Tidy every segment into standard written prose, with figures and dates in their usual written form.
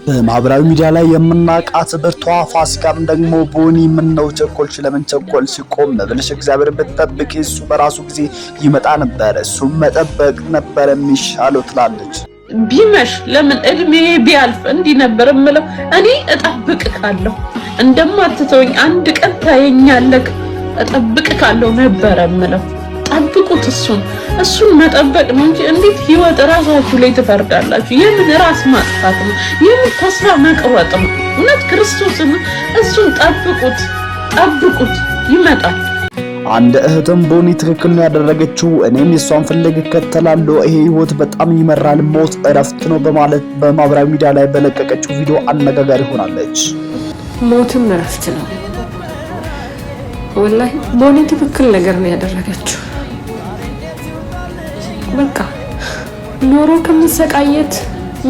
በማህበራዊ ሚዲያ ላይ የምናውቃት ብርቷ ፋሲካም ደግሞ ቦኒ ምን ነው ቸኮልሽ? ለምን ቸኮልሽ? ቆም ብለሽ እግዚአብሔርን ብትጠብቂ እሱ በራሱ ጊዜ ይመጣ ነበር፣ እሱም መጠበቅ ነበር የሚሻለው ትላለች። ቢመሽ ለምን እድሜ ቢያልፍ እንዲህ ነበር እምለው። እኔ እጠብቅካለሁ እንደማትተወኝ አንድ ቀን ታየኛለህ፣ እጠብቅካለሁ ነበር እምለው። ጠብቁት፣ እሱን መጠበቅ ነው እንጂ እንዴት ህይወት ራሳችሁ ላይ ትፈርዳላችሁ? የምን ራስ ማጥፋት ነው? የምን ተስፋ መቁረጥ ነው? እውነት ክርስቶስን እሱን ጠብቁት፣ ይመጣል። አንድ እህትም ቦኒ ትክክል ነው ያደረገችው፣ እኔም የሷን ፍለግ እከተላለሁ፣ ይሄ ህይወት በጣም ይመራል፣ ሞት እረፍት ነው በማለት በማህበራዊ ሚዲያ ላይ በለቀቀችው ቪዲዮ አነጋጋሪ ሆናለች። ሞትም እረፍት ነው። ወላሂ ቦኒ ትክክል ነገር ነው ያደረገችው። በቃ ኖሮ ከመሰቃየት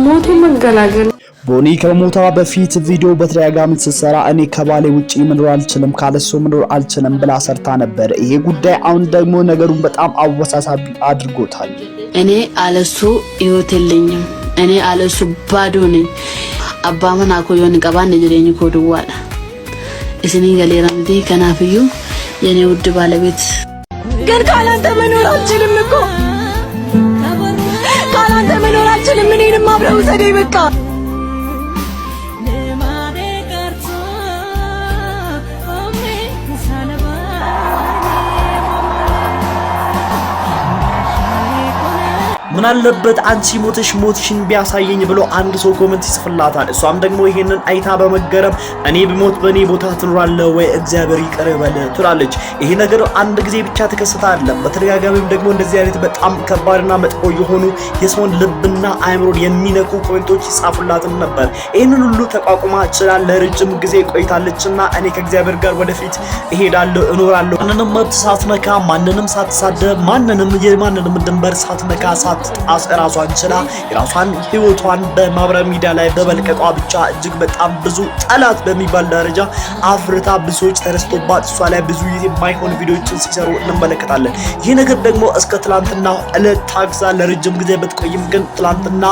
ሞቶ መገላገል። ቦኒ ከሞቷ በፊት ቪዲዮ በተደጋጋሚ ስትሰራ እኔ ከባሌ ውጪ መኖር አልችልም፣ ካለሱ መኖር አልችልም ብላ ሰርታ ነበር። ይሄ ጉዳይ አሁን ደግሞ ነገሩን በጣም አወሳሳቢ አድርጎታል። እኔ አለሱ ህይወት የለኝም፣ እኔ አለሱ ባዶ ነኝ። አባመን አኮዮን ቀባን ጅሬኝ ኮድዋላ እስኒ ገሌራምቲ ከናፍዩ የኔ ውድ ባለቤት ግን ካላንተ መኖር አልችልም እኮ ካላንተ መኖር አልችልም። እኔንም አብረው ዘዴ በቃ ምን አለበት አንቺ ሞትሽን ቢያሳየኝ ብሎ አንድ ሰው ኮሜንት ይጽፍላታል። እሷም ደግሞ ይሄንን አይታ በመገረም እኔ ብሞት በኔ ቦታ ትኖራለህ ወይ እግዚአብሔር ይቅር በል ትላለች። ይሄ ነገር አንድ ጊዜ ብቻ ተከሰተ አይደለም፣ በተደጋጋሚም ደግሞ እንደዚህ አይነት በጣም ከባድና መጥፎ የሆኑ የሰውን ልብና አእምሮን የሚነኩ ኮሜንቶች ይጻፉላትም ነበር። ይሄንን ሁሉ ተቋቁማ ችላል ለረጅም ጊዜ ቆይታለችና እኔ ከእግዚአብሔር ጋር ወደፊት እሄዳለሁ እኖራለሁ፣ ማንንም መብት ሳትነካ፣ ማንንም ሳትሳደብ፣ የማንንም ድንበር ሳትነካ ጣስ ራሷን ችላ የራሷን ህይወቷን በማህበራዊ ሚዲያ ላይ በመልቀቋ ብቻ እጅግ በጣም ብዙ ጠላት በሚባል ደረጃ አፍርታ ብዙዎች ተረስቶባት እሷ ላይ ብዙ የማይሆን ቪዲዮዎችን ሲሰሩ እንመለከታለን። ይህ ነገር ደግሞ እስከ ትላንትና እለት ታግዛ ለረጅም ጊዜ ብትቆይም ግን ትላንትና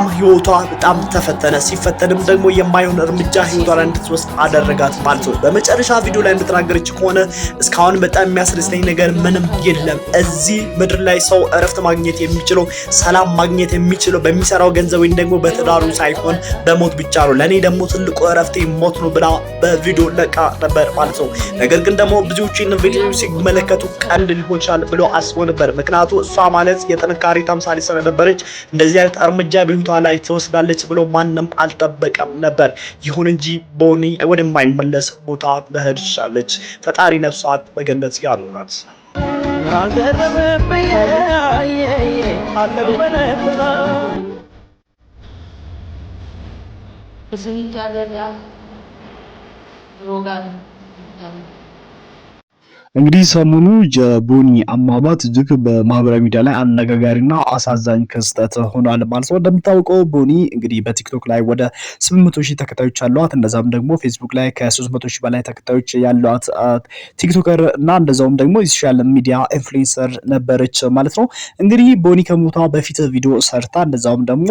ህይወቷ በጣም ተፈተነ። ሲፈተንም ደግሞ የማይሆን እርምጃ ህይወቷ ላይ እንድትወስድ አደረጋት ማለት ነው። በመጨረሻ ቪዲዮ ላይ እንደተናገረች ከሆነ እስካሁን በጣም የሚያስደስተኝ ነገር ምንም የለም። እዚህ ምድር ላይ ሰው እረፍት ማግኘት የሚችለው ሰላም ማግኘት የሚችለው በሚሰራው ገንዘብ ወይ ደግሞ በትዳሩ ሳይሆን በሞት ብቻ ነው። ለኔ ደግሞ ትልቁ እረፍቴ ሞት ነው ብላ በቪዲዮ ለቃ ነበር ማለት ነው። ነገር ግን ደግሞ ብዙዎች ይህን ቪዲዮ ሲመለከቱ ቀልድ ሊሆን ይችላል ብሎ አስቦ ነበር። ምክንያቱም እሷ ማለት የጥንካሬ ተምሳሌ ስለነበረች እንደዚህ አይነት እርምጃ በህይወቷ ላይ ትወስዳለች ብሎ ማንም አልጠበቀም ነበር። ይሁን እንጂ ቦኒ ወደማይመለስ ቦታ በህድሻለች። ፈጣሪ ነፍሷት በገነት ያኑራት። እንግዲህ ሰሞኑ የቦኒ አሟሟት እጅግ በማህበራዊ ሚዲያ ላይ አነጋጋሪና አሳዛኝ ክስተት ሆኗል ማለት ነው። እንደምታውቀው ቦኒ እንግዲህ በቲክቶክ ላይ ወደ 800,000 ተከታዮች ያሏት፣ እንደዛም ደግሞ ፌስቡክ ላይ ከ300,000 በላይ ተከታዮች ያሏት ቲክቶከር እና እንደዛውም ደግሞ የሶሻል ሚዲያ ኢንፍሉዌንሰር ነበረች ማለት ነው። እንግዲህ ቦኒ ከሞቷ በፊት ቪዲዮ ሰርታ እንደዛውም ደግሞ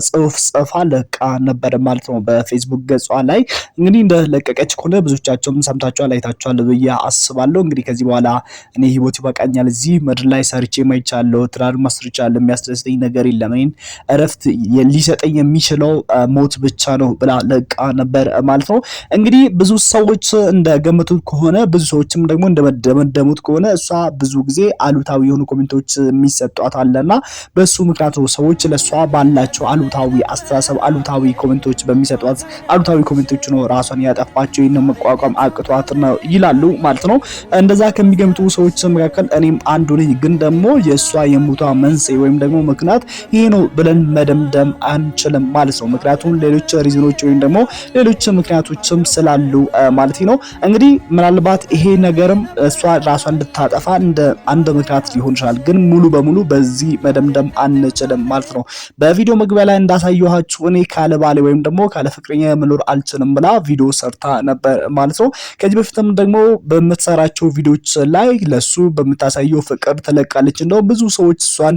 ጽሁፍ ጽፋ ለቃ ነበር ማለት ነው በፌስቡክ ገጿ ላይ። እንግዲህ እንደለቀቀች ከሆነ ብዙዎቻችሁም ሰምታችኋል፣ አይታችኋል ብዬ አስባለሁ። እንግዲህ ከዚህ በኋላ እኔ ህይወት ይበቃኛል፣ እዚህ ምድር ላይ ሰርቼ ማይቻለው ትዳር ማስርቻለሁ፣ የሚያስደስተኝ ነገር የለም፣ እኔን እረፍት ሊሰጠኝ የሚችለው ሞት ብቻ ነው ብላ ለቃ ነበር ማለት ነው። እንግዲህ ብዙ ሰዎች እንደገመቱት ከሆነ ብዙ ሰዎችም ደግሞ እንደመደመደሙት ከሆነ እሷ ብዙ ጊዜ አሉታዊ የሆኑ ኮሜንቶች የሚሰጧት አለና በሱ ምክንያት ሰዎች ለሷ ባላቸው አሉታዊ አስተሳሰብ አሉታዊ ኮሜንቶች በሚሰጧት አሉታዊ ኮሜንቶች ነው ራሷን ያጠፋቸው፣ ይሄን መቋቋም አቅቷት ነው ይላሉ ማለት ነው። እንደዛ ከሚገምቱ ሰዎች መካከል እኔም አንዱ ነኝ። ግን ደግሞ የሷ የሞቷ መንስኤ ወይም ደግሞ ምክንያት ይሄ ነው ብለን መደምደም አንችልም ማለት ነው። ምክንያቱም ሌሎች ሪዝኖች ወይም ደግሞ ሌሎች ምክንያቶችም ስላሉ ማለት ነው። እንግዲህ ምናልባት ይሄ ነገርም እሷ ራሷን እንድታጠፋ እንደ አንድ ምክንያት ሊሆን ይችላል። ግን ሙሉ በሙሉ በዚህ መደምደም አንችልም ማለት ነው። በቪዲዮ መግቢያ ላይ እንዳሳየኋችሁ እኔ ካለ ባሌ ወይም ደግሞ ካለ ፍቅረኛ መኖር አልችልም ብላ ቪዲዮ ሰርታ ነበር ማለት ነው። ከዚህ በፊትም ደግሞ በምትሰራቸው ቪዲዮዎች ላይ ለሱ በምታሳየው ፍቅር ተለቃለች። እንደው ብዙ ሰዎች እሷን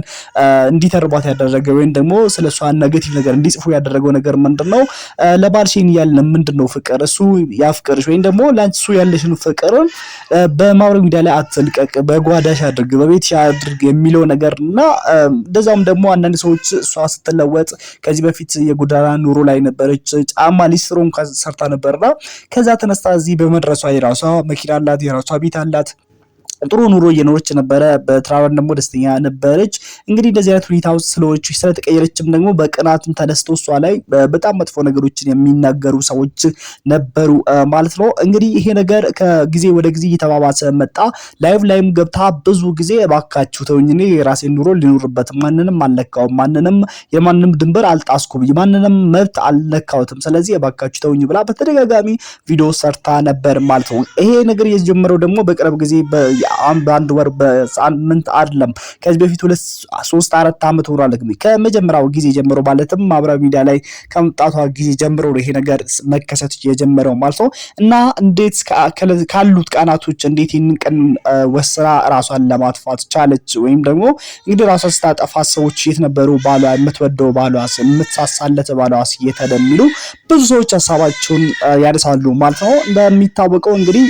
እንዲተርባት ያደረገ ወይም ደግሞ ስለሷ ኔጌቲቭ ነገር እንዲጽፉ ያደረገው ነገር ምንድነው ለባልሽን ያለ ምንድነው ፍቅር እሱ ያፍቅርሽ ወይም ደግሞ ላንቺ ያለሽን ፍቅር በማህበራዊ ሚዲያ ላይ አትልቀቅ፣ በጓዳሽ አድርግ፣ በቤትሽ አድርግ የሚለው ነገርና እንደዛም ደግሞ አንዳንድ ሰዎች እሷ ስትለወጥ ከዚህ በፊት የጎዳና ኑሮ ላይ ነበረች፣ ጫማ ሊስትሮን ሰርታ ነበርና ከዛ ተነስታ እዚህ በመድረሷ የራሷ መኪና አላት፣ የራሷ ቤት አላት፣ ጥሩ ኑሮ እየኖረች ነበረ። በትራቨል ደግሞ ደስተኛ ነበረች። እንግዲህ እንደዚህ አይነት ሁኔታ ውስጥ ስለተቀየረችም ደግሞ በቅናትም ተነስተው እሷ ላይ በጣም መጥፎ ነገሮችን የሚናገሩ ሰዎች ነበሩ ማለት ነው። እንግዲህ ይሄ ነገር ከጊዜ ወደ ጊዜ እየተባባሰ መጣ። ላይቭ ገብታ ብዙ ጊዜ እባካችሁ ተውኝ፣ እኔ የራሴን ኑሮ ሊኖርበት፣ ማንንም አልነካውም፣ የማንንም ድንበር አልጣስኩም፣ የማንንም መብት አልነካውትም፣ ስለዚህ እባካችሁ ተውኝ ብላ በተደጋጋሚ ቪዲዮ ሰርታ ነበር ማለት ነው። ይሄ ነገር የጀመረው ደግሞ በቅርብ ጊዜ በአንድ ወር በሳምንት አይደለም። ከዚህ በፊት 2-3-4 አመት ሆኗል። ከመጀመሪያው ጊዜ ጀምሮ ማለትም ማህበራዊ ሚዲያ ላይ ከመምጣቷ ጊዜ ጀምሮ ይሄ ነገር መከሰት የጀመረው ማለት ነው። እና እንዴት ካሉት ቀናቶች እንዴት ይህንን ቀን ወስራ ራሷን ለማጥፋት ቻለች? ወይም ደግሞ እንግዲህ ራሷን ስታጠፋ ሰዎች የት ነበሩ? ባሏ የምትወደው ባሏስ፣ የምትሳሳለት ባሏስ የት ሄደ? የሚሉ ብዙ ሰዎች ሀሳባቸውን ያነሳሉ ማለት ነው። እንደሚታወቀው እንግዲህ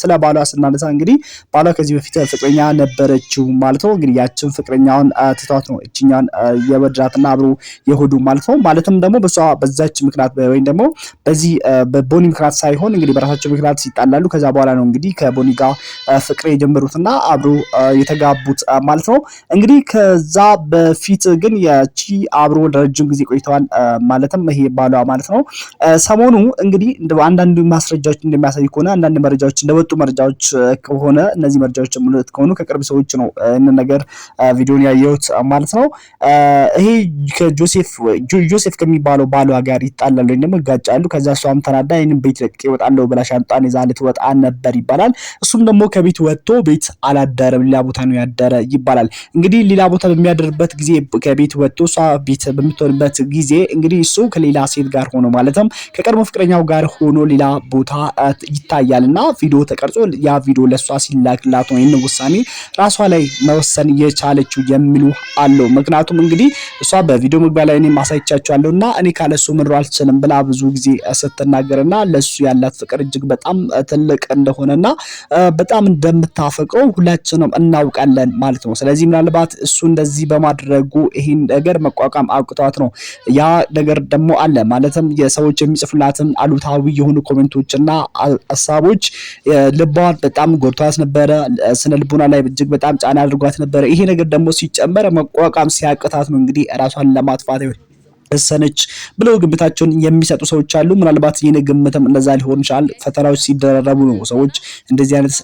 ስለ ባሏ ስናነሳ እንግዲህ ባሏ ከዚህ በፊት ፍቅረኛ ነበረችው ማለት ነው። እንግዲህ ያችን ፍቅረኛውን ትቷት ነው እቺኛን የወደዳትና አብሮ የሆዱ ማለት ነው። ማለትም ደግሞ በዛች ምክንያት ወይም ደግሞ በዚህ በቦኒ ምክንያት ሳይሆን እንግዲህ በራሳቸው ምክንያት ሲጣላሉ ከዛ በኋላ ነው እንግዲህ ከቦኒ ጋር ፍቅር የጀመሩትና አብሮ የተጋቡት ማለት ነው። እንግዲህ ከዛ በፊት ግን ያቺ አብሮ ለረጅም ጊዜ ቆይተዋል ማለትም ይሄ ባሏ ማለት ነው። ሰሞኑ እንግዲህ አንዳንድ ማስረጃዎች እንደሚያሳይ ከሆነ አንዳንድ መረጃዎች እንደወጡ መረጃዎች ከሆነ እነዚህ መረጃዎች ሙሉት ከሆኑ ከቅርብ ሰዎች ነው እነን ነገር ቪዲዮን ያየሁት ማለት ነው። ይሄ ከጆሴፍ ከሚባለው ባሏ ጋር ይጣላሉ ወይም ደግሞ ይጋጫሉ። ከዛ እሷም ተናዳ ይሄንን ቤት ለቅቄ እወጣለሁ ብላ ሻንጣን ይዛ ልትወጣ ነበር ይባላል። እሱም ደግሞ ከቤት ወጥቶ ቤት አላደረም፣ ሌላ ቦታ ነው ያደረ ይባላል። እንግዲህ ሌላ ቦታ በሚያደርበት ጊዜ ከቤት ወጥቶ እሷ ቤት በምትሆንበት ጊዜ እንግዲህ እሱ ከሌላ ሴት ጋር ሆኖ ማለትም ከቀድሞ ፍቅረኛው ጋር ሆኖ ሌላ ቦታ ይታያልና ቪዲዮ ተቀርጾ ያ ቪዲዮ ለሷ ሲላክላት ነው ይህን ውሳኔ ራሷ ላይ መወሰን የቻለችው የሚሉ አለው። ምክንያቱም እንግዲህ እሷ በቪዲዮ መግቢያ ላይ እኔ ማሳይቻቸዋለሁና እኔ ካለሱ መኖር አልችልም ብላ ብዙ ጊዜ ስትናገርና ለሱ ያላት ፍቅር እጅግ በጣም ትልቅ እንደሆነና በጣም እንደምታፈቅረው ሁላችንም እናውቃለን ማለት ነው። ስለዚህ ምናልባት እሱ እንደዚህ በማድረጉ ይሄን ነገር መቋቋም አቅቷት ነው። ያ ነገር ደግሞ አለ ማለትም የሰዎች የሚጽፉላትን አሉታዊ የሆኑ ኮሜንቶችና ሐሳቦች ልቧን በጣም ጎድቷት ነበረ። ስነ ልቦና ላይ እጅግ በጣም ጫና አድርጓት ነበረ። ይሄ ነገር ደግሞ ሲጨመር መቋቋም ሲያቅታት ነው እንግዲህ ራሷን ለማጥፋት ወሰነች ብለው ግምታቸውን የሚሰጡ ሰዎች አሉ። ምናልባት ይሄን ግምትም እንደዛ ሊሆን ይችላል። ፈተናዎች ሲደረረቡ ነው ሰዎች እንደዚህ አይነት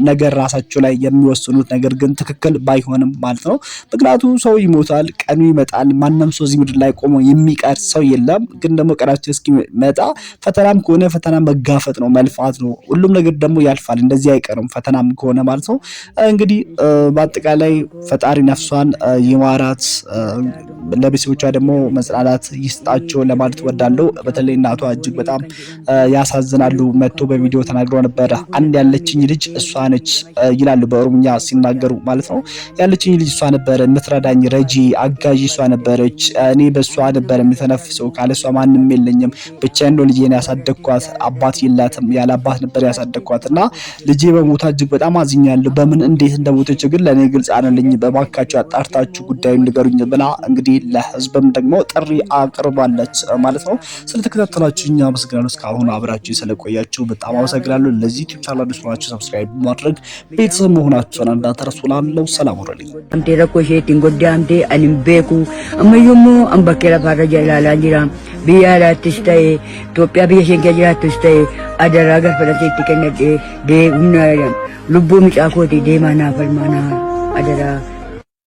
ነገር ራሳቸው ላይ የሚወስኑት። ነገር ግን ትክክል ባይሆንም ማለት ነው። ምክንያቱም ሰው ይሞታል፣ ቀኑ ይመጣል። ማንም ሰው እዚህ ምድር ላይ ቆሞ የሚቀር ሰው የለም። ግን ደግሞ ቀናቸው እስኪመጣ ፈተናም ከሆነ ፈተና መጋፈጥ ነው፣ መልፋት ነው። ሁሉም ነገር ደግሞ ያልፋል፣ እንደዚህ አይቀርም ፈተናም ከሆነ ማለት ነው። እንግዲህ በአጠቃላይ ፈጣሪ ነፍሷን ይማራት፣ ለቤተሰቦቿ ደግሞ መጽናናት ይስጣቸው ለማለት ወዳለው። በተለይ እናቷ እጅግ በጣም ያሳዝናሉ። መጥቶ በቪዲዮ ተናግረው ነበር። አንድ ያለችኝ ልጅ እሷ ነች ይላሉ በኦሮምኛ ሲናገሩ ማለት ነው። ያለችኝ ልጅ እሷ ነበር፣ የምትረዳኝ ረጂ አጋዥ እሷ ነበረች። እኔ በእሷ ነበር የምተነፍሰው፣ ካለሷ ማንም የለኝም። ብቻዬን ነው ልጄን ያሳደግኳት፣ አባት የላትም፣ ያለ አባት ነበር ያሳደግኳት እና ልጄ በሞታ እጅግ በጣም አዝኛለሁ። በምን እንዴት እንደሞተች ግን ለእኔ ግልጽ አለልኝ። በባካችሁ አጣርታችሁ ጉዳዩን ንገሩኝ ብላ እንግዲህ ለህዝብም ደግሞ ጥሪ አቅርባለች ማለት ነው። ስለተከታተላችሁ እኛ አመሰግናለሁ። እስካሁን አብራችሁ ስለቆያችሁ በጣም አመሰግናለሁ። ለዚህ ዩቲዩብ ቻናል አዲስ ሆናችሁ ሰብስክራይብ ማድረግ ቤተሰብ መሆናችሁን እንዳትረሱ። ላለው ሰላም ወረልኝ አምቴ ረኮሼ ቲንጎዲ አምቴ አኒም ቤኩ አመዩሙ አምባኬላ ባረጃ ላላ ጅራ ቢያላትስ ተይ ኢትዮጵያ ቢየሽን ገጅራትስ ተይ አደራ ገፈለቴ ተከነደ ደ ኡና ሉቡ ሚጫኮቲ ደማና ፈልማና አደራ